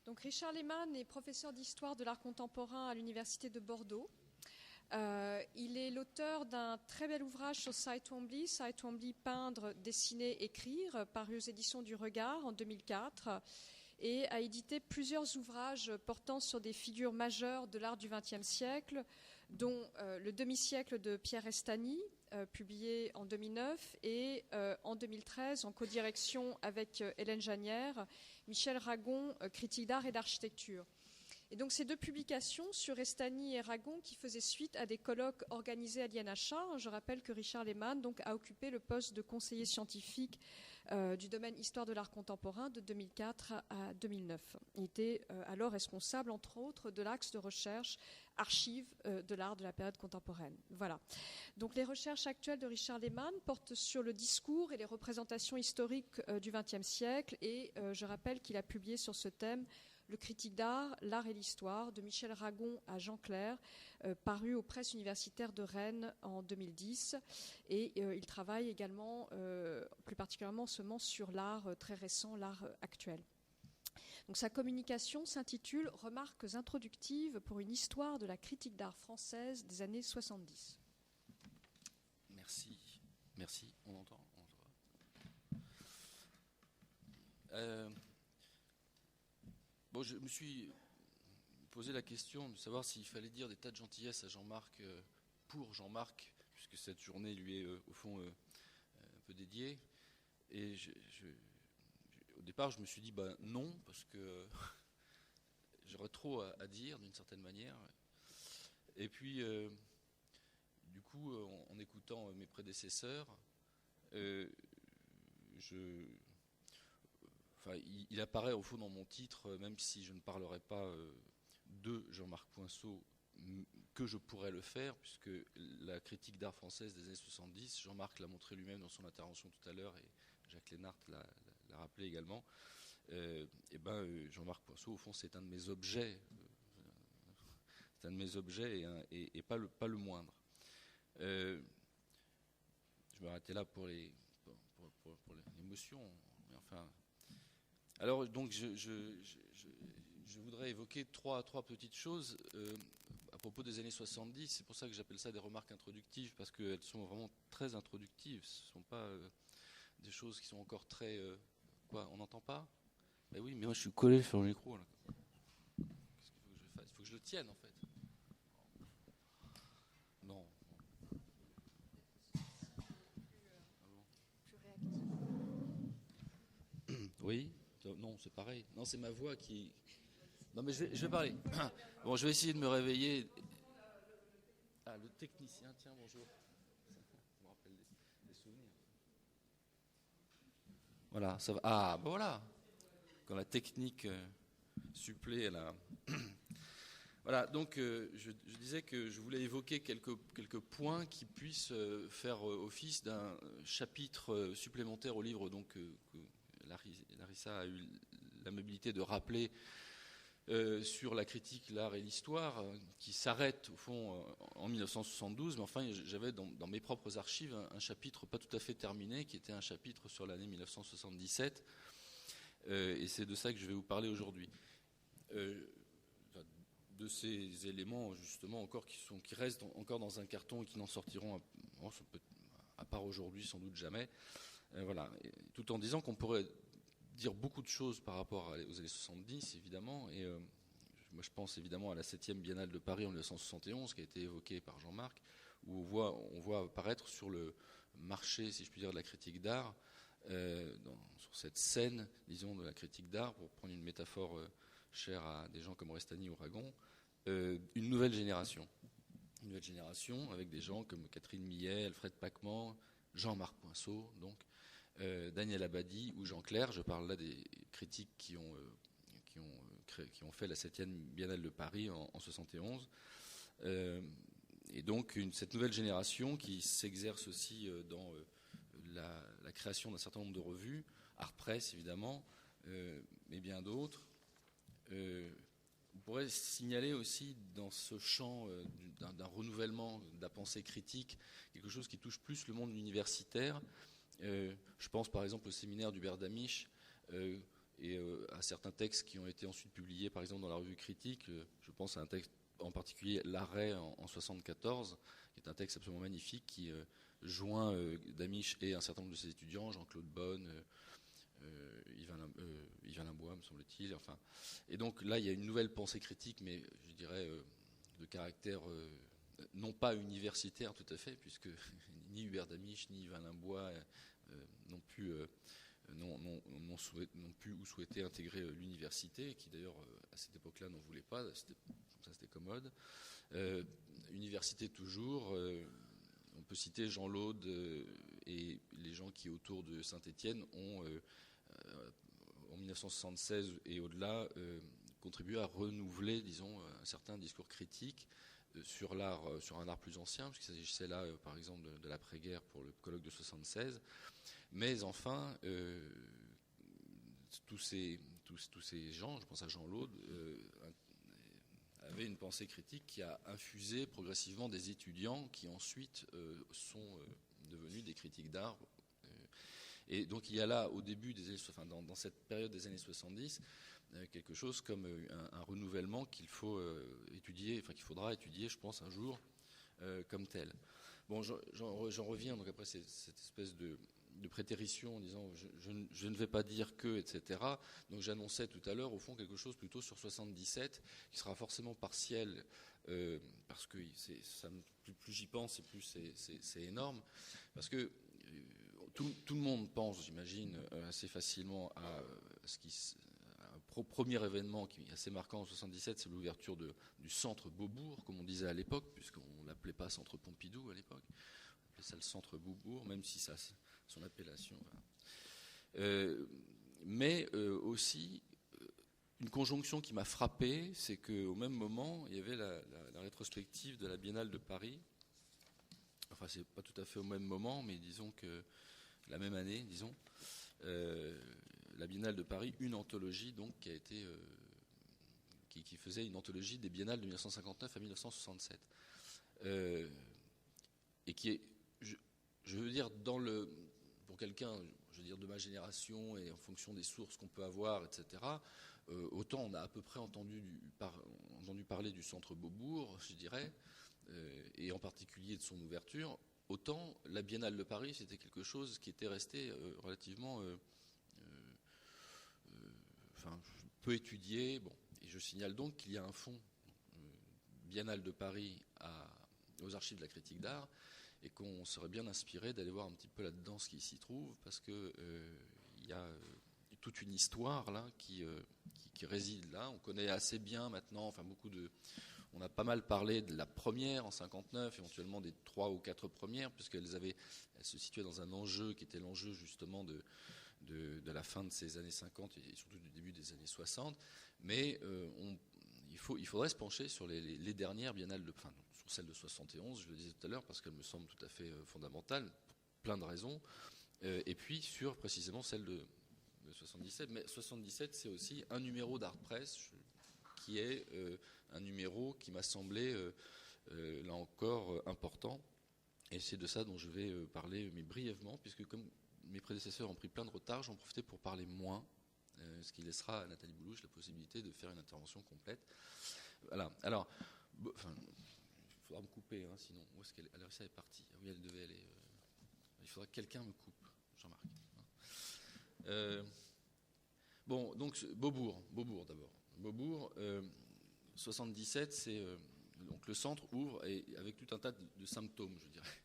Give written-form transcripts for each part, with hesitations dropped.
Donc Richard Lehmann est professeur d'histoire de l'art contemporain à l'Université de Bordeaux. Il est l'auteur d'un très bel ouvrage sur Cy Twombly, peindre, dessiner, écrire, paru aux éditions du Regard en 2004, et a édité plusieurs ouvrages portant sur des figures majeures de l'art du XXe siècle, dont Le demi-siècle de Pierre Restany, publié en 2009, et en 2013, en codirection avec Hélène Janière, Michel Ragon, critique d'art et d'architecture. Et donc ces deux publications sur Restany et Ragon qui faisaient suite à des colloques organisés à l'INHA. Je rappelle que Richard Lehmann donc, a occupé le poste de conseiller scientifique du domaine histoire de l'art contemporain de 2004 à 2009. Il était alors responsable, entre autres, de l'axe de recherche archives de l'art de la période contemporaine. Voilà. Donc les recherches actuelles de Richard Lehmann portent sur le discours et les représentations historiques du XXe siècle. Et je rappelle qu'il a publié sur ce thème Le critique d'art, l'art et l'histoire, de Michel Ragon à Jean Clair, paru aux presses universitaires de Rennes en 2010. Et il travaille également, plus particulièrement seulement sur l'art très récent, l'art actuel. Donc, sa communication s'intitule « Remarques introductives pour une histoire de la critique d'art française des années 70 ». Merci. Merci. On entend. Bon, je me suis posé la question de savoir s'il fallait dire des tas de gentillesses à Jean-Marc pour Jean-Marc, puisque cette journée lui est au fond un peu dédiée. Et au départ, je me suis dit non, parce que j'aurais trop à dire d'une certaine manière. Et puis, du coup, en écoutant mes prédécesseurs, il apparaît au fond dans mon titre, même si je ne parlerai pas de Jean-Marc Poinçot, que je pourrais le faire, puisque la critique d'art française des années 70, Jean-Marc l'a montré lui-même dans son intervention tout à l'heure, et Jacques Lénart l'a rappelé également, Jean-Marc Poinçot, au fond, c'est un de mes objets, et pas le moindre. Je vais arrêter là pour l'émotion, mais enfin... Alors, donc, je voudrais évoquer trois petites choses à propos des années 70. C'est pour ça que j'appelle ça des remarques introductives, parce qu'elles sont vraiment très introductives. Ce ne sont pas des choses qui sont encore très... Quoi, on n'entend pas ? Ben oui, mais moi, je suis collé sur le micro, là. Qu'est-ce qu'il faut que je fasse ? Il faut que je le tienne, en fait. Non. Plus réactif. Oui ? Non, c'est pareil. Non, c'est ma voix qui... Non, mais je vais parler. Bon, je vais essayer de me réveiller. Ah, le technicien, tiens, bonjour. Ça me rappelle des souvenirs. Voilà, ça va. Ah, ben voilà. Quand la technique supplée à la... Voilà, donc je disais que je voulais évoquer quelques points qui puissent faire office d'un chapitre supplémentaire au livre donc, que Larissa a eu l'amabilité de rappeler sur la critique, l'art et l'histoire, qui s'arrête au fond en 1972, mais enfin j'avais dans mes propres archives un chapitre pas tout à fait terminé, qui était un chapitre sur l'année 1977, et c'est de ça que je vais vous parler aujourd'hui. De ces éléments justement encore qui restent encore dans un carton et qui n'en sortiront à part aujourd'hui sans doute jamais. Voilà, et tout en disant qu'on pourrait dire beaucoup de choses par rapport aux années 70 évidemment, et moi je pense évidemment à la 7e Biennale de Paris en 1971 qui a été évoquée par Jean-Marc, où on voit apparaître sur le marché, si je puis dire, de la critique d'art, sur cette scène, disons, de la critique d'art, pour prendre une métaphore chère à des gens comme Restany ou Ragon, une nouvelle génération avec des gens comme Catherine Millet, Alfred Pachman, Jean-Marc Poinçot, donc Daniel Abadi ou Jean Clair. Je parle là des critiques qui ont fait la 7e Biennale de Paris en 71. Et donc cette nouvelle génération qui s'exerce aussi dans la création d'un certain nombre de revues, Art Press évidemment, mais bien d'autres. On pourrait signaler aussi dans ce champ d'un renouvellement de la pensée critique quelque chose qui touche plus le monde universitaire. Je pense par exemple au séminaire d'Hubert Damisch et à certains textes qui ont été ensuite publiés, par exemple dans la revue Critique. Je pense à un texte en particulier, L'Arrêt en 74, qui est un texte absolument magnifique qui joint Damisch et un certain nombre de ses étudiants, Jean-Claude Bonne, Yvain Limbois, me semble-t-il. Enfin, et donc là, il y a une nouvelle pensée critique, mais je dirais de caractère non pas universitaire tout à fait, puisque ni Hubert Damisch ni Yvain Limbois n'ont pu ou souhaité intégrer l'université, qui d'ailleurs à cette époque-là n'en voulait pas, c'était commode. Université toujours, on peut citer Jean Laude et les gens qui autour de Saint-Étienne ont en 1976 et au-delà contribué à renouveler, disons, un certain discours critique sur l'art, sur un art plus ancien, puisqu'il s'agissait là, par exemple, de l'après-guerre pour le colloque de 76. Mais enfin, tous ces gens, je pense à Jean Laude, avaient une pensée critique qui a infusé progressivement des étudiants qui ensuite sont devenus des critiques d'art. Et donc il y a là, au début des années, enfin, dans cette période des années 70, quelque chose comme un renouvellement qu'il faut étudier, enfin qu'il faudra étudier, je pense, un jour comme tel. Bon, j'en reviens donc après cette espèce de prétérition en disant je ne vais pas dire que, etc. Donc j'annonçais tout à l'heure au fond quelque chose plutôt sur 77 qui sera forcément partiel parce que plus j'y pense et plus c'est énorme, parce que tout le monde pense, j'imagine, assez facilement à un premier événement qui est assez marquant en 77, c'est l'ouverture du centre Beaubourg, comme on disait à l'époque, puisqu'on ne l'appelait pas centre Pompidou à l'époque, on appelait ça le centre Beaubourg, même si ça son appellation. Mais aussi, une conjonction qui m'a frappé, c'est qu'au même moment, il y avait la rétrospective de la Biennale de Paris. Enfin, c'est pas tout à fait au même moment, mais disons que la même année, disons, la Biennale de Paris, une anthologie donc qui a été qui faisait une anthologie des biennales de 1959 à 1967, et qui est, je veux dire, pour quelqu'un, je veux dire, de ma génération et en fonction des sources qu'on peut avoir, etc. Autant on a à peu près entendu parler du centre Beaubourg, je dirais, et en particulier de son ouverture. Autant la Biennale de Paris, c'était quelque chose qui était resté relativement peu étudié. Bon. Et je signale donc qu'il y a un fonds Biennale de Paris aux archives de la critique d'art, et qu'on serait bien inspiré d'aller voir un petit peu là-dedans ce qui s'y trouve, parce que il y a toute une histoire là qui réside là. On connaît assez bien maintenant, enfin on a pas mal parlé de la première en 59, éventuellement des 3 ou 4 premières, puisqu'elles se situaient dans un enjeu qui était l'enjeu justement de la fin de ces années 50 et surtout du début des années 60. Mais il faudrait se pencher sur les dernières biennales, sur celle de 71, je le disais tout à l'heure, parce qu'elle me semble tout à fait fondamentale, pour plein de raisons, et puis sur précisément celle de 77. Mais 77, c'est aussi un numéro d'Art Press, qui est un numéro qui m'a semblé, là encore, important. Et c'est de ça dont je vais parler, mais brièvement, puisque comme mes prédécesseurs ont pris plein de retard, j'en profitais pour parler moins, ce qui laissera à Nathalie Boulouche la possibilité de faire une intervention complète. Voilà. Alors, il faudra me couper, hein, sinon, où est-ce qu'elle alors ça est partie? Oui, elle devait aller. Il faudra que quelqu'un me coupe, Jean-Marc. Bon, donc Beaubourg d'abord. Beaubourg, 77, c'est donc le centre ouvre et avec tout un tas de symptômes, je dirais.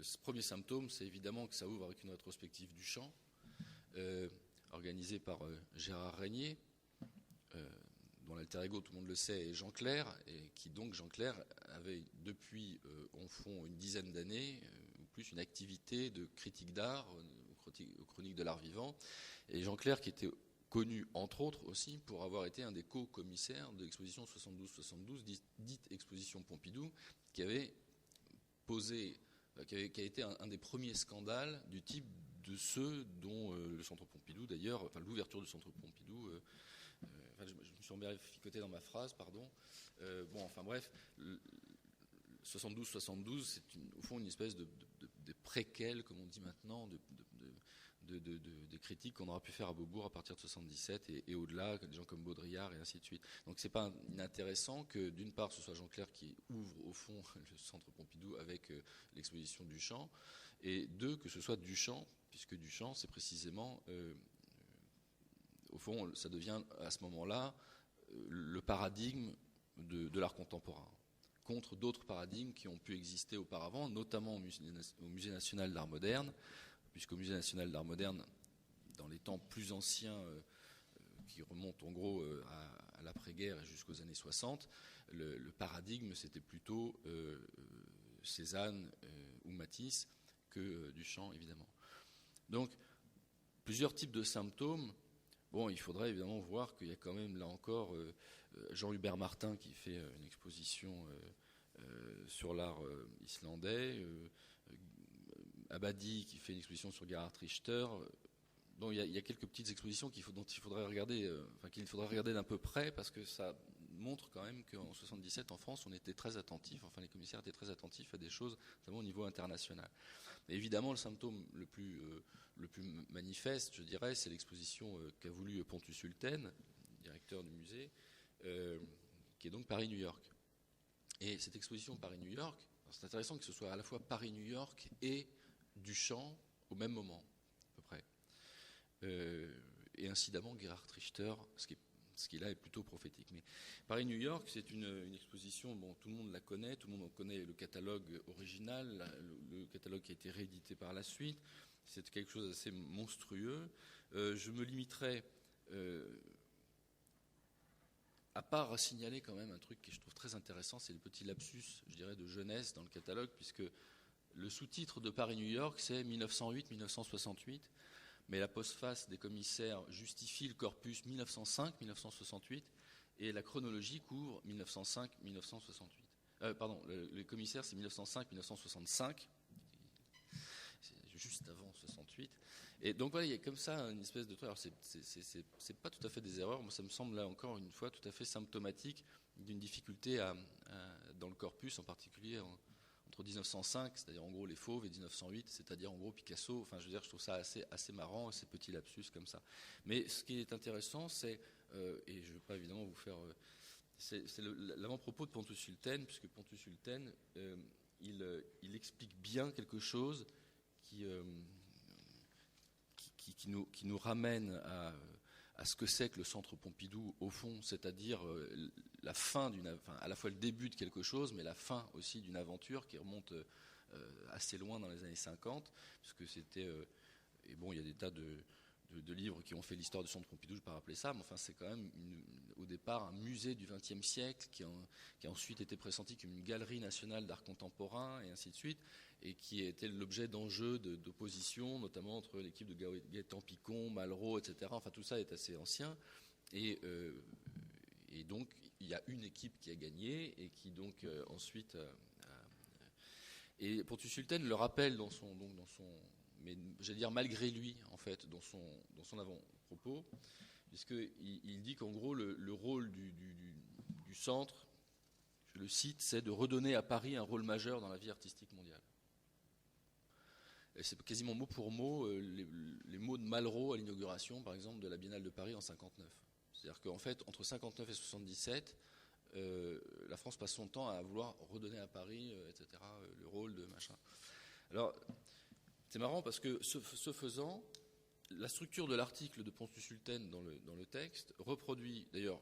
Ce premier symptôme, c'est évidemment que ça ouvre avec une rétrospective du chant, organisée par Gérard Régnier, dont l'alter ego, tout le monde le sait, est Jean Clair, et qui donc, Jean Clair, avait depuis, au fond, une dizaine d'années, ou plus, une activité de critique d'art, aux chroniques de l'art vivant. Et Jean Clair, qui était connu, entre autres, aussi, pour avoir été un des co-commissaires de l'exposition 72-72, dite exposition Pompidou, qui avait qui a été un des premiers scandales du type de ceux dont le Centre Pompidou, d'ailleurs, enfin l'ouverture du Centre Pompidou, je me suis embellificoté dans ma phrase, pardon. Bon, enfin bref, 72-72, c'est au fond une espèce de préquel, comme on dit maintenant, de critiques qu'on aura pu faire à Beaubourg à partir de 77 et au-delà, des gens comme Baudrillard et ainsi de suite. Donc c'est pas inintéressant que d'une part ce soit Jean Clair qui ouvre au fond le centre Pompidou avec l'exposition Duchamp, et deux, que ce soit Duchamp, puisque Duchamp c'est précisément, au fond ça devient à ce moment-là le paradigme de l'art contemporain, contre d'autres paradigmes qui ont pu exister auparavant, notamment au Musée national d'art moderne, puisqu'au Musée national d'art moderne, dans les temps plus anciens, qui remontent en gros à l'après-guerre et jusqu'aux années 60, le paradigme c'était plutôt Cézanne ou Matisse que Duchamp, évidemment. Donc, plusieurs types de symptômes. Bon, il faudrait évidemment voir qu'il y a quand même, là encore, Jean-Hubert Martin qui fait une exposition sur l'art islandais, Abadi qui fait une exposition sur Gerhard Richter. Donc il y a quelques petites expositions dont il faudrait regarder, qu'il faudrait regarder d'un peu près, parce que ça montre quand même qu'en 77 en France on était très attentifs, les commissaires étaient très attentifs à des choses, notamment au niveau international. Et évidemment le symptôme le plus manifeste, je dirais, c'est l'exposition qu'a voulu Pontus Hulten, directeur du musée, qui est donc Paris-New York. Et cette exposition Paris-New York, c'est intéressant que ce soit à la fois Paris-New York et Duchamp au même moment, à peu près. Et incidemment Gerhard Richter, ce qui là est plutôt prophétique. Mais Paris-New York, c'est une exposition, bon, tout le monde la connaît, tout le monde connaît le catalogue original, le catalogue qui a été réédité par la suite. C'est quelque chose d'assez monstrueux. Je me limiterai, à part à signaler quand même un truc que je trouve très intéressant, c'est le petit lapsus, je dirais, de jeunesse dans le catalogue, puisque le sous-titre de Paris-New York, c'est 1908-1968, mais la postface des commissaires justifie le corpus 1905-1968, et la chronologie couvre 1905-1968. Pardon, les commissaires, c'est 1905-1965, c'est juste avant 68. Et donc voilà, il y a comme ça une espèce de truc. Alors c'est pas tout à fait des erreurs. Moi, ça me semble là encore une fois tout à fait symptomatique d'une difficulté dans le corpus, en particulier entre 1905, c'est-à-dire en gros les Fauves, et 1908, c'est-à-dire en gros Picasso. Enfin, je veux dire, je trouve ça assez marrant, ces petits lapsus comme ça. Mais ce qui est intéressant, c'est, et je ne veux pas évidemment vous faire, c'est l'avant-propos de Pontus Hulten, puisque Pontus Hulten, il explique bien quelque chose qui nous ramène à ce que c'est que le Centre Pompidou au fond, c'est-à-dire la fin à la fois le début de quelque chose, mais la fin aussi d'une aventure qui remonte assez loin dans les années 50, puisque c'était et bon, il y a des tas de livres qui ont fait l'histoire du Centre Pompidou, je ne vais pas rappeler ça, mais enfin c'est quand même au départ un musée du XXe siècle qui a ensuite été pressenti comme une galerie nationale d'art contemporain et ainsi de suite, et qui était l'objet d'enjeux d'opposition, notamment entre l'équipe de Gaëtan Picon, Malraux, etc. Enfin tout ça est assez ancien, et donc il y a une équipe qui a gagné et qui donc ensuite et Pontus Hulten le rappelle dans son mais j'allais dire malgré lui, en fait, dans son avant-propos, puisqu'il dit qu'en gros, le rôle du centre, je le cite, c'est de redonner à Paris un rôle majeur dans la vie artistique mondiale. Et c'est quasiment mot pour mot les mots de Malraux à l'inauguration, par exemple, de la Biennale de Paris en 59. C'est-à-dire qu'en fait, entre 59 et 77, la France passe son temps à vouloir redonner à Paris, etc., le rôle de machin. Alors, c'est marrant parce que ce faisant, la structure de l'article de Pontus Hulten dans le texte reproduit d'ailleurs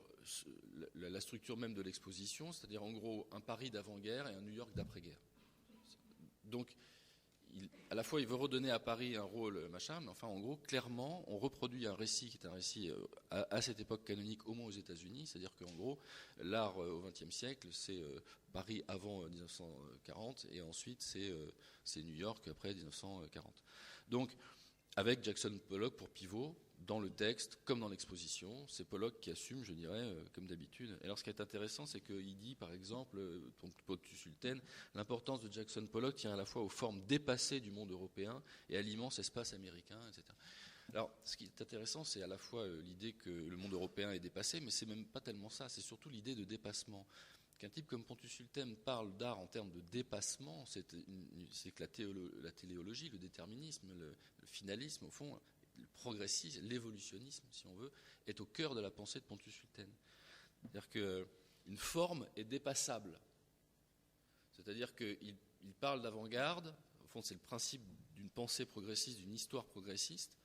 la structure même de l'exposition, c'est-à-dire en gros un Paris d'avant-guerre et un New York d'après-guerre. Donc à la fois il veut redonner à Paris un rôle machin, mais enfin en gros clairement on reproduit un récit qui est un récit à cette époque canonique au moins aux États-Unis, c'est-à-dire qu'en gros l'art au XXe siècle c'est Paris avant 1940 et ensuite c'est New York après 1940. Donc avec Jackson Pollock pour pivot dans le texte comme dans l'exposition, c'est Pollock qui assume, je dirais, comme d'habitude. Et alors ce qui est intéressant, c'est qu'il dit, par exemple, Pontus Hulten, l'importance de Jackson Pollock tient à la fois aux formes dépassées du monde européen et à l'immense espace américain, etc. Alors, ce qui est intéressant, c'est à la fois l'idée que le monde européen est dépassé, mais c'est même pas tellement ça, c'est surtout l'idée de dépassement. Qu'un type comme Pontus Sultem parle d'art en termes de dépassement, c'est que la téléologie, le déterminisme, le finalisme, au fond, le progressisme, l'évolutionnisme, si on veut, est au cœur de la pensée de Pontus Sultem. C'est-à-dire qu'une forme est dépassable. C'est-à-dire qu'il parle d'avant-garde, au fond, c'est le principe d'une pensée progressiste, d'une histoire progressiste,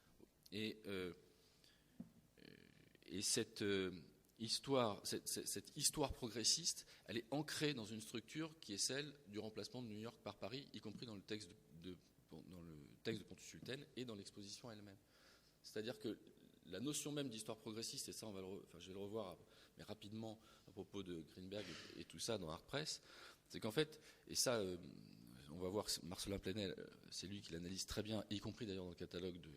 et cette histoire progressiste, elle est ancrée dans une structure qui est celle du remplacement de New York par Paris, y compris dans le texte de Pontus Sulten et dans l'exposition elle-même. C'est-à-dire que la notion même d'histoire progressiste, et ça je vais le revoir mais rapidement à propos de Greenberg et tout ça dans Art Press, c'est qu'en fait, et ça on va voir Marcelin Plenel, c'est lui qui l'analyse très bien, y compris d'ailleurs dans le catalogue de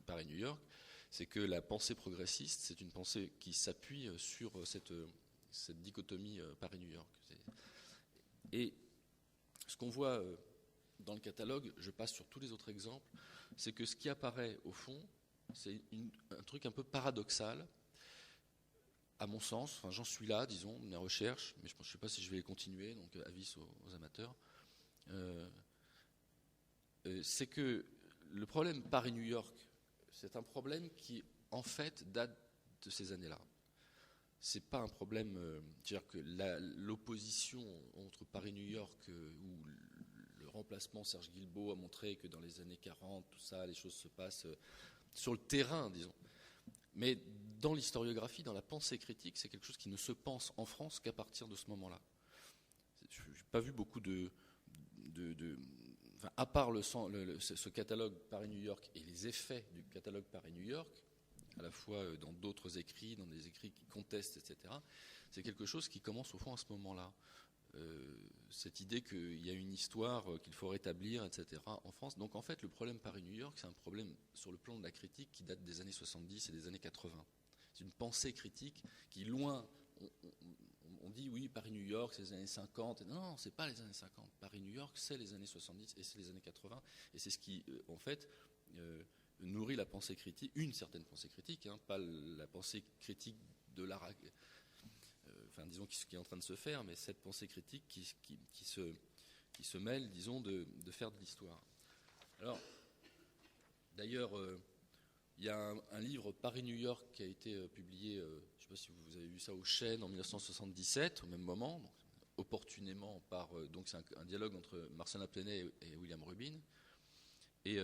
Paris-New York, c'est que la pensée progressiste, c'est une pensée qui s'appuie sur cette dichotomie Paris-New York. Et ce qu'on voit dans le catalogue, je passe sur tous les autres exemples, c'est que ce qui apparaît au fond, c'est un truc un peu paradoxal, à mon sens, enfin, j'en suis là, disons, mes recherches, mais je ne sais pas si je vais les continuer, donc avis aux amateurs, c'est que le problème Paris-New York, c'est un problème qui, en fait, date de ces années-là. C'est pas un problème, c'est-à-dire que l'opposition entre Paris-New York, où le remplacement Serge Guilbeault a montré que dans les années 40, tout ça, les choses se passent sur le terrain, disons. Mais dans l'historiographie, dans la pensée critique, c'est quelque chose qui ne se pense en France qu'à partir de ce moment-là. Je n'ai pas vu beaucoup enfin, à part ce catalogue Paris-New York et les effets du catalogue Paris-New York, à la fois dans d'autres écrits, dans des écrits qui contestent, etc., c'est quelque chose qui commence au fond à ce moment-là. Cette idée qu'il y a une histoire qu'il faut rétablir, etc., en France. Donc en fait, le problème Paris-New York, c'est un problème sur le plan de la critique qui date des années 70 et des années 80. C'est une pensée critique qui, loin, on dit oui, Paris-New York, c'est les années 50. Non, c'est pas les années 50. Paris-New York, c'est les années 70 et c'est les années 80. Et c'est ce qui, en fait, nourrit la pensée critique, une certaine pensée critique, hein, pas la pensée critique de l'art, enfin, disons, qui est en train de se faire, mais cette pensée critique qui se mêle, disons, de faire de l'histoire. Alors, d'ailleurs, il y a un livre Paris-New York qui a été publié, je ne sais pas si vous avez vu ça, au Chêne en 1977, au même moment, donc, opportunément donc c'est un dialogue entre Marcelin Plenel et William Rubin. Et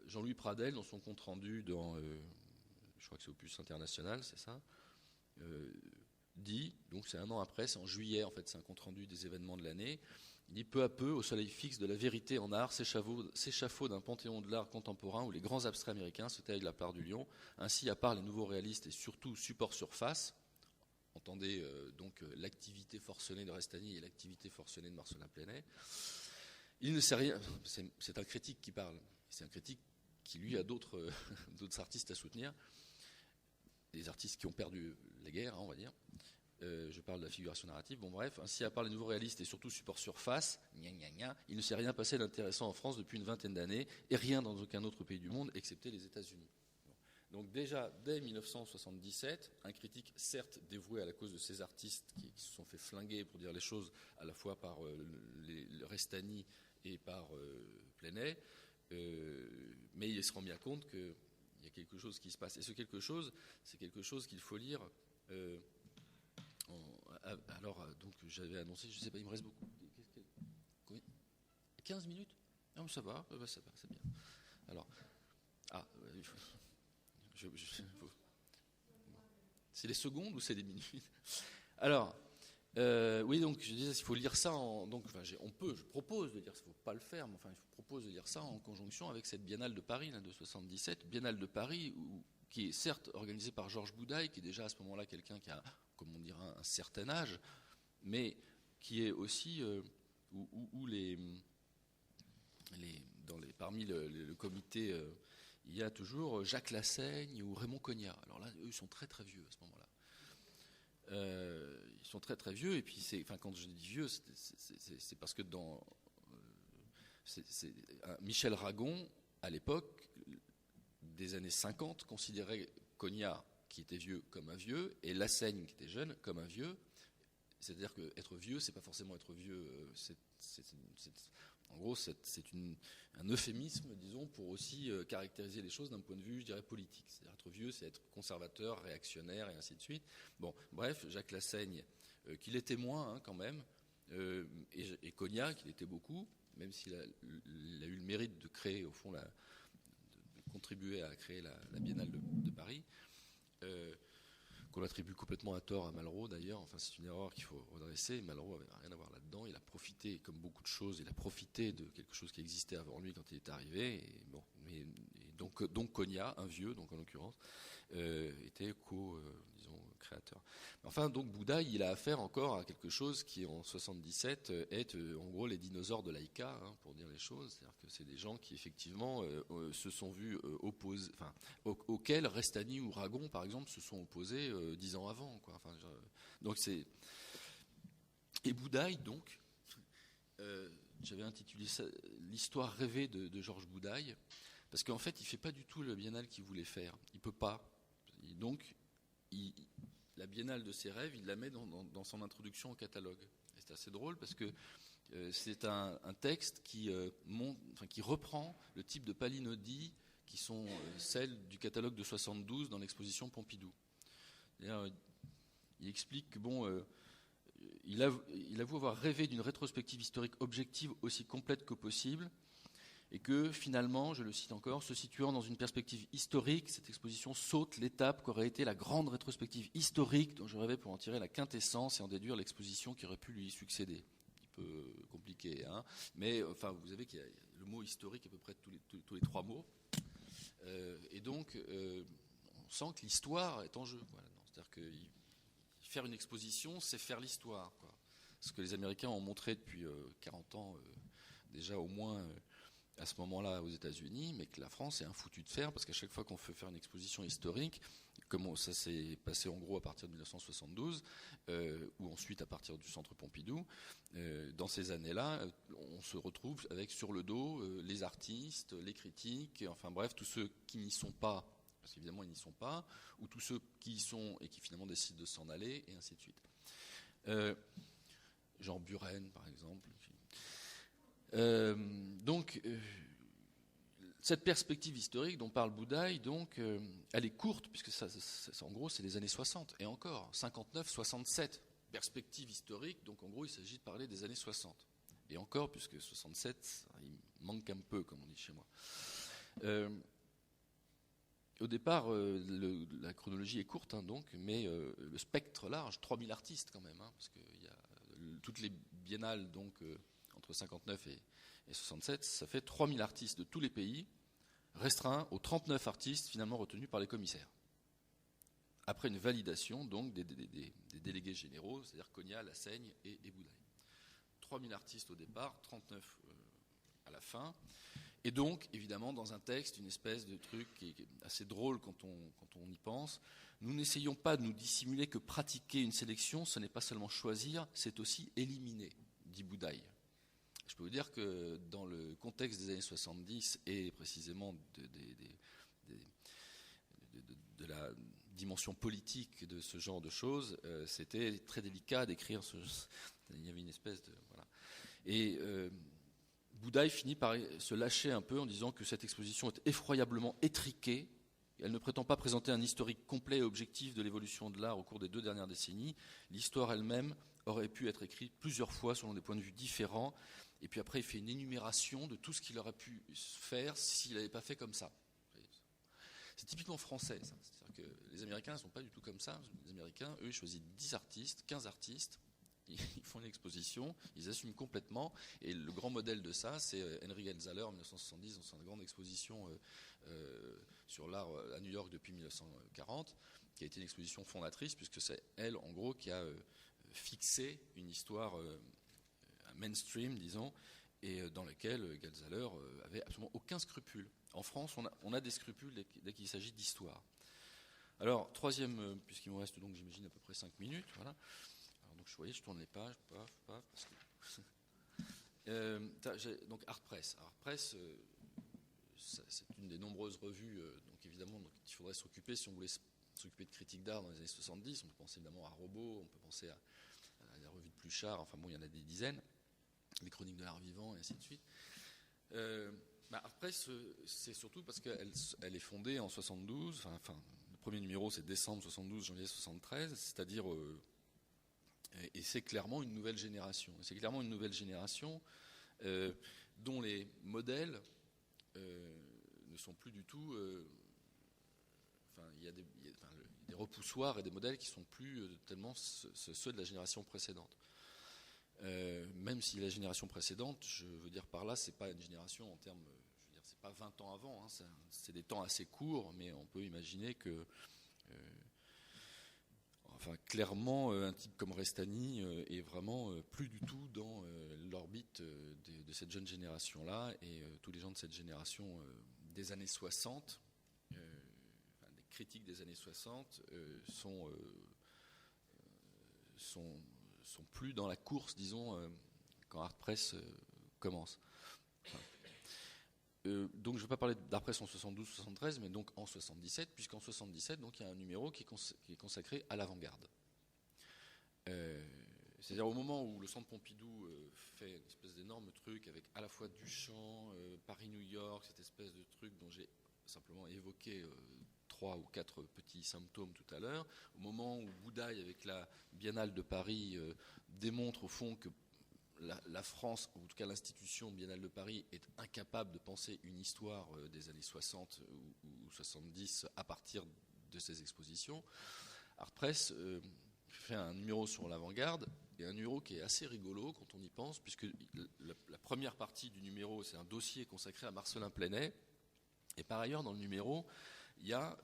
Jean-Louis Pradel, dans son compte-rendu je crois que c'est Opus International, c'est ça, dit, donc c'est un an après, c'est en juillet, en fait, c'est un compte-rendu des événements de l'année, il dit: peu à peu, au soleil fixe de la vérité en art, s'échafaud d'un panthéon de l'art contemporain où les grands abstraits américains se taillent la part du lion. Ainsi, à part les nouveaux réalistes et surtout support surface, entendez donc l'activité forcenée de Restany et l'activité forcenée de Marcelin Plenel, il ne sait rien, c'est un critique qui parle, c'est un critique qui lui a d'autres artistes à soutenir, des artistes qui ont perdu la guerre, hein, on va dire. Je parle de la figuration narrative. Bon, bref, ainsi, à part les nouveaux réalistes et surtout support surface, il ne s'est rien passé d'intéressant en France depuis une vingtaine d'années et rien dans aucun autre pays du monde, excepté les États-Unis. Donc déjà, dès 1977, un critique certes dévoué à la cause de ces artistes qui se sont fait flinguer, pour dire les choses, à la fois par le Restany et par Plenel, mais il se rend bien compte qu'il y a quelque chose qui se passe. Et ce quelque chose, c'est quelque chose qu'il faut lire. Alors, donc j'avais annoncé, je ne sais pas, il me reste beaucoup. Combien 15 minutes? Non, ça va, c'est bien. Alors, c'est les secondes ou c'est des minutes? Alors, oui, donc je disais, il faut lire ça je propose de lire ça, il ne faut pas le faire, mais enfin, je propose de lire ça en conjonction avec cette Biennale de Paris là, de 77, Biennale de Paris, qui est certes organisée par Georges Boudaille, qui est déjà à ce moment-là quelqu'un qui a, comme on dira, un certain âge, mais qui est aussi parmi le comité, il y a toujours Jacques Lassaigne ou Raymond Cognat. Alors là, eux, ils sont très très vieux à ce moment-là. Ils sont très très vieux, et puis quand je dis vieux, c'est parce que Michel Ragon, à l'époque, des années 50 considérait Cognat, qui était vieux, comme un vieux, et Lassaigne, qui était jeune, comme un vieux. C'est-à-dire qu'être vieux, c'est pas forcément être vieux. En gros, c'est un euphémisme, disons, pour aussi caractériser les choses d'un point de vue, je dirais, politique. C'est-à-dire être vieux, c'est être conservateur, réactionnaire, et ainsi de suite. Bon, bref, Jacques Lassaigne, qu'il était moins, quand même, et Cognat, qu'il était beaucoup, même s'il a eu le mérite de créer, au fond, de contribuer à créer la Biennale de Paris, qu'on attribue complètement à tort à Malraux d'ailleurs. Enfin, c'est une erreur qu'il faut redresser. Malraux n'avait rien à voir là-dedans. Il a profité, comme beaucoup de choses, il a profité de quelque chose qui existait avant lui quand il est arrivé. Et bon, donc Cognat, un vieux, donc en l'occurrence, était disons, créateur. Enfin, donc Boudaille, il a affaire encore à quelque chose qui, en 77, est en gros les dinosaures de Laïka, pour dire les choses. C'est-à-dire que c'est des gens qui, effectivement, se sont vus opposés, enfin, auxquels Restani ou Ragon, par exemple, se sont opposés 10 ans avant, quoi. Enfin, donc c'est... Et Boudaille, donc, j'avais intitulé ça « L'histoire rêvée de Georges Boudaille », parce qu'en fait, il ne fait pas du tout le biennale qu'il voulait faire. Il ne peut pas. Et donc, la biennale de ses rêves, il la met dans son introduction au catalogue. Et c'est assez drôle parce que c'est un texte qui reprend le type de palinodies qui sont celles du catalogue de 72 dans l'exposition Pompidou. Il explique que il avoue avoir rêvé d'une rétrospective historique objective aussi complète que possible, et que finalement, je le cite encore, se situant dans une perspective historique, cette exposition saute l'étape qu'aurait été la grande rétrospective historique dont je rêvais pour en tirer la quintessence et en déduire l'exposition qui aurait pu lui succéder. Un peu compliqué, mais enfin, vous savez qu'il y a le mot historique à peu près tous les 3 mots. Et donc, on sent que l'histoire est en jeu. Voilà. C'est-à-dire que faire une exposition, c'est faire l'histoire, quoi. Ce que les Américains ont montré depuis 40 ans, déjà au moins à ce moment-là aux États-Unis, mais que la France est un foutu de faire, parce qu'à chaque fois qu'on veut faire une exposition historique, comme ça s'est passé en gros à partir de 1972, ou ensuite à partir du Centre Pompidou, dans ces années-là, on se retrouve avec sur le dos les artistes, les critiques, enfin bref, tous ceux qui n'y sont pas, parce qu'évidemment ils n'y sont pas, ou tous ceux qui y sont et qui finalement décident de s'en aller, et ainsi de suite. Jean Buren, par exemple. Cette perspective historique dont parle Boudaille, donc, elle est courte, puisque en gros, c'est les années 60, et encore, 59, 67, perspective historique, donc en gros, il s'agit de parler des années 60. Et encore, puisque 67, il manque un peu, comme on dit chez moi. Au départ, la chronologie est courte, donc, mais le spectre large, 3000 artistes quand même, parce que y a toutes les biennales, donc, entre 59 et 67, ça fait 3000 artistes de tous les pays, restreints aux 39 artistes finalement retenus par les commissaires. Après une validation donc des délégués généraux, c'est-à-dire Cognat, Lassaigne et Boudaille. 3000 artistes au départ, 39 à la fin. Et donc, évidemment, dans un texte, une espèce de truc qui est assez drôle quand on y pense. Nous n'essayons pas de nous dissimuler que pratiquer une sélection, ce n'est pas seulement choisir, c'est aussi éliminer, dit Boudaille. Je peux vous dire que dans le contexte des années 70 et précisément de la dimension politique de ce genre de choses, c'était très délicat d'écrire il y avait une espèce de... Voilà. Et Boudaille finit par se lâcher un peu en disant que cette exposition est effroyablement étriquée. Elle ne prétend pas présenter un historique complet et objectif de l'évolution de l'art au cours des 2 dernières décennies. L'histoire elle-même aurait pu être écrite plusieurs fois selon des points de vue différents. Et puis après, il fait une énumération de tout ce qu'il aurait pu faire s'il n'avait pas fait comme ça. C'est typiquement français, ça. C'est-à-dire que les Américains ne sont pas du tout comme ça. Les Américains, eux, ils choisissent 10 artistes, 15 artistes, ils font une exposition, ils assument complètement. Et le grand modèle de ça, c'est Henry Geldzahler en 1970, dans sa grande exposition sur l'art à New York depuis 1940, qui a été une exposition fondatrice, puisque c'est elle, en gros, qui a fixé une histoire mainstream, disons, et dans laquelle Geldzahler avait absolument aucun scrupule. En France, on a des scrupules dès qu'il s'agit d'histoire. Alors, troisième, puisqu'il me reste donc, j'imagine, à peu près 5 minutes, voilà. Alors, donc, je tourne les pages, paf, parce que... donc, Art Press. Art Press, c'est une des nombreuses revues, donc évidemment, donc, il faudrait s'occuper, si on voulait s'occuper de critique d'art dans les années 70, on peut penser évidemment à Robot, on peut penser à la revue de Pluchart, enfin bon, il y en a des dizaines, les chroniques de l'art vivant, et ainsi de suite. Après, c'est surtout parce qu'elle est fondée en 72, enfin, le premier numéro c'est décembre 72, janvier 73, c'est-à-dire, et c'est clairement une nouvelle génération. C'est clairement une nouvelle génération dont les modèles ne sont plus du tout. Il y a des repoussoirs et des modèles qui sont plus tellement ceux de la génération précédente. Même si la génération précédente, je veux dire par là, c'est pas une génération en termes, je veux dire, c'est pas 20 ans avant, hein, c'est des temps assez courts, mais on peut imaginer que, clairement, un type comme Restani est vraiment plus du tout dans l'orbite de cette jeune génération-là, et tous les gens de cette génération des années 60, des critiques des années 60, sont plus dans la course, disons, quand Art Press commence. Donc je ne vais pas parler d'Art Press en 72-73, mais donc en 77, puisqu'en 77, donc, il y a un numéro qui est consacré à l'avant-garde. C'est-à-dire au moment où le Centre Pompidou fait une espèce d'énorme truc avec à la fois Duchamp, Paris-New York, cette espèce de truc dont j'ai simplement évoqué 3 ou 4 petits symptômes tout à l'heure, au moment où Boudaille, avec la Biennale de Paris, démontre au fond que la France, ou en tout cas l'institution Biennale de Paris, est incapable de penser une histoire des années 60 ou 70 à partir de ces expositions, Art Press fait un numéro sur l'avant-garde, et un numéro qui est assez rigolo quand on y pense, puisque la première partie du numéro, c'est un dossier consacré à Marcellin Plenay, et par ailleurs, dans le numéro, il y a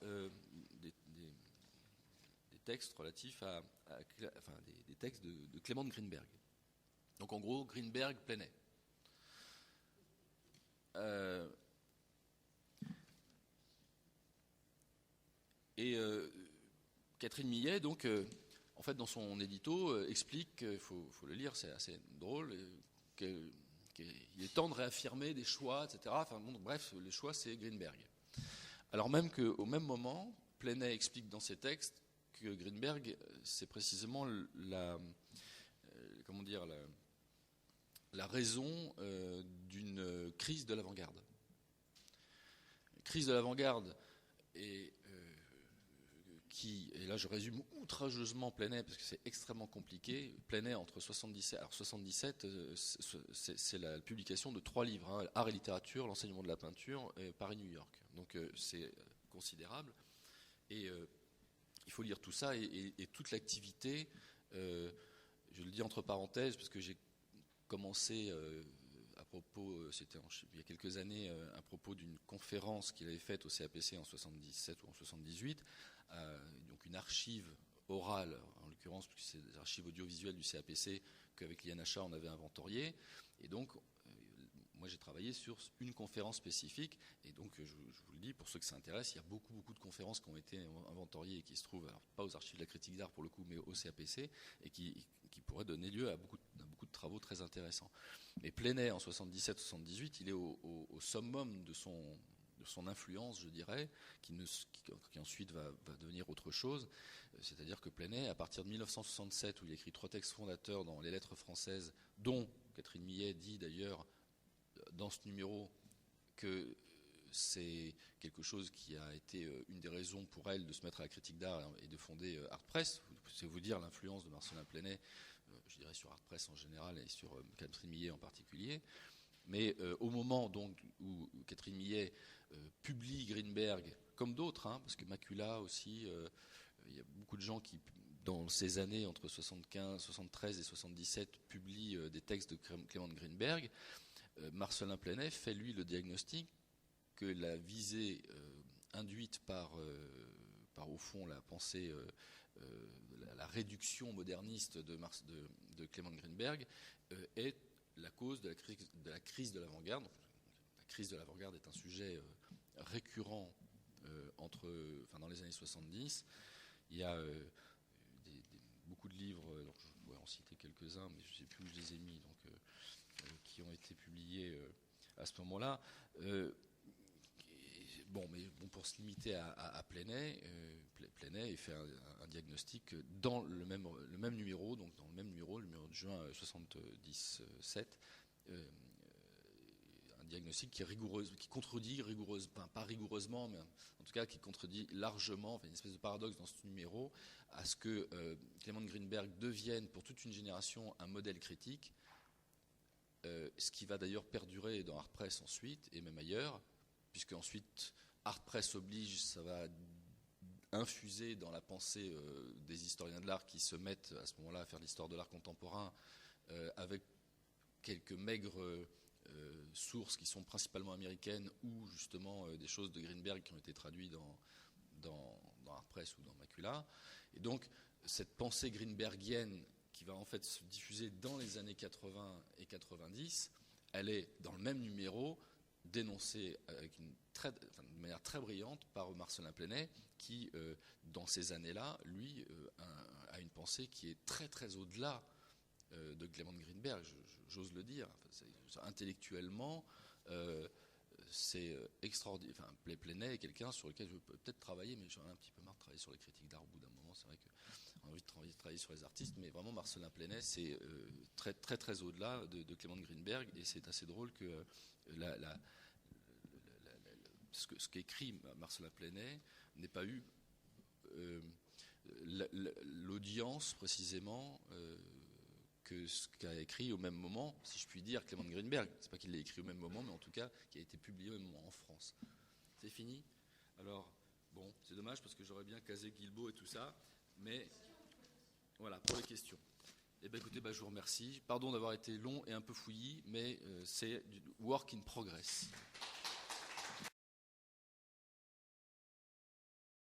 des textes relatifs des textes de Clément de Greenberg. Donc en gros, Greenberg, Plenay. Catherine Millet, donc, en fait, dans son édito, explique, il faut le lire, c'est assez drôle, qu'il est temps de réaffirmer des choix, etc. Enfin, bon, bref, les choix, c'est Greenberg. Alors même qu'au même moment, Plenay explique dans ses textes que Greenberg, c'est précisément la raison d'une crise de l'avant-garde. Crise de l'avant-garde, et là je résume outrageusement Plenay parce que c'est extrêmement compliqué. Plenay entre 77, alors 77, c'est la publication de 3 livres, hein, Art et littérature, l'enseignement de la peinture, et Paris-New York. Donc c'est considérable, et il faut lire tout ça, et toute l'activité, je le dis entre parenthèses parce que j'ai commencé à propos, c'était il y a quelques années, à propos d'une conférence qu'il avait faite au CAPC en 77 ou en 78, donc une archive orale, en l'occurrence, puisque c'est des archives audiovisuelles du CAPC qu'avec l'INHA on avait inventorié, et donc moi j'ai travaillé sur une conférence spécifique, et donc je vous le dis, pour ceux que ça intéresse, il y a beaucoup de conférences qui ont été inventoriées et qui se trouvent, alors pas aux archives de la critique d'art pour le coup, mais au CAPC, et qui pourraient donner lieu à beaucoup de travaux très intéressants. Mais Plenay en 77-78, il est au summum de son influence, je dirais, qui ensuite va devenir autre chose. C'est-à-dire que Plenay, à partir de 1967, où il écrit 3 textes fondateurs dans les lettres françaises, dont Catherine Millet dit d'ailleurs dans ce numéro que c'est quelque chose qui a été une des raisons pour elle de se mettre à la critique d'art et de fonder Art Press. C'est vous dire l'influence de Marcellin Plenay, je dirais, sur Art Press en général et sur Catherine Millet en particulier. Mais au moment donc où Catherine Millet publie Greenberg, comme d'autres, hein, parce que Macula aussi, il y a beaucoup de gens qui, dans ces années entre 73 et 77, publient des textes de Clément de Greenberg, Marcellin Plenay fait lui le diagnostic que la visée induite par au fond la pensée, la réduction moderniste de Clément de Greenberg est la cause de la crise de l'avant-garde. La crise de l'avant-garde est un sujet récurrent dans les années 70. Il y a beaucoup de livres, alors je pourrais en citer quelques-uns, mais je ne sais plus où je les ai mis, donc, qui ont été publiés à ce moment-là, pour se limiter à Plenay, Plenay fait un diagnostic dans le même numéro, donc dans le numéro de juin 77, un diagnostic qui est rigoureux, qui contredit rigoureusement, pas rigoureusement, mais en tout cas qui contredit largement, une espèce de paradoxe dans ce numéro, à ce que Clement Greenberg devienne pour toute une génération un modèle critique, ce qui va d'ailleurs perdurer dans Art Press ensuite, et même ailleurs, puisque ensuite Art Press oblige, ça va infuser dans la pensée des historiens de l'art qui se mettent à ce moment-là à faire l'histoire de l'art contemporain, avec quelques maigres sources qui sont principalement américaines, ou justement des choses de Greenberg qui ont été traduites dans Art Press ou dans Macula. Et donc cette pensée greenbergienne qui va en fait se diffuser dans les années 80 et 90, elle est dans le même numéro dénoncée de manière très brillante par Marcellin Plenay, qui dans ces années-là, lui, a une pensée qui est très très au-delà de Clement Greenberg, j'ose le dire. Intellectuellement, c'est extraordinaire. Plenay est quelqu'un sur lequel je peux peut-être travailler, mais j'en ai un petit peu marre de travailler sur les critiques d'art au bout d'un moment. C'est vrai qu'on a envie de travailler sur les artistes, mais vraiment Marcellin Plenay, c'est très très très au-delà de Clement Greenberg, et c'est assez drôle que ce qu'écrit Marcellin Plenay n'ait pas eu l'audience précisément que ce qu'a écrit au même moment, si je puis dire, Clement Greenberg. C'est pas qu'il l'a écrit au même moment, mais en tout cas qui a été publié au même moment en France. C'est fini. Alors bon, c'est dommage parce que j'aurais bien casé Guilbeault et tout ça, mais voilà pour les questions. Eh bien écoutez, je vous remercie. Pardon d'avoir été long et un peu fouillis, mais c'est du work in progress.